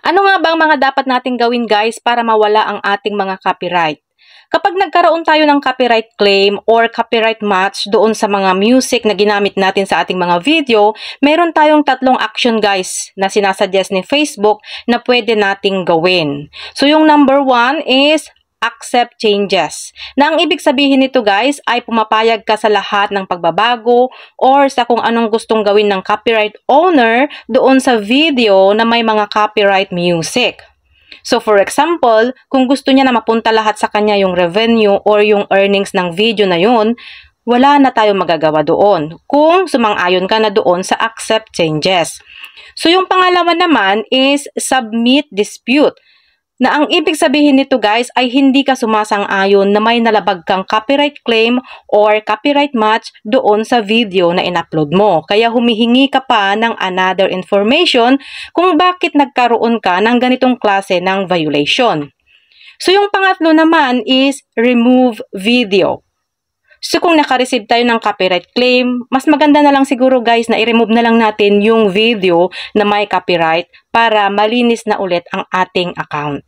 Ano nga ba ang mga dapat nating gawin guys para mawala ang ating mga copyright? Kapag nagkaroon tayo ng copyright claim or copyright match doon sa mga music na ginamit natin sa ating mga video, meron tayong tatlong action guys na sinasuggest ni Facebook na pwede nating gawin. So yung number 1 is accept changes. Na ang ibig sabihin nito guys ay pumapayag ka sa lahat ng pagbabago or sa kung anong gustong gawin ng copyright owner doon sa video na may mga copyright music. So for example, kung gusto niya na mapunta lahat sa kanya yung revenue or yung earnings ng video na yun, wala na tayo magagawa doon kung sumang-ayon ka na doon sa accept changes. So yung pangalawa naman is submit dispute. Na ang ibig sabihin nito guys ay hindi ka sumasang-ayon na may nalabag kang copyright claim or copyright match doon sa video na in-upload mo. Kaya humihingi ka pa ng another information kung bakit nagkaroon ka ng ganitong klase ng violation. So yung pangatlo naman is remove video. So kung naka-receive tayo ng copyright claim, mas maganda na lang siguro guys na i-remove na lang natin yung video na may copyright para malinis na ulit ang ating account.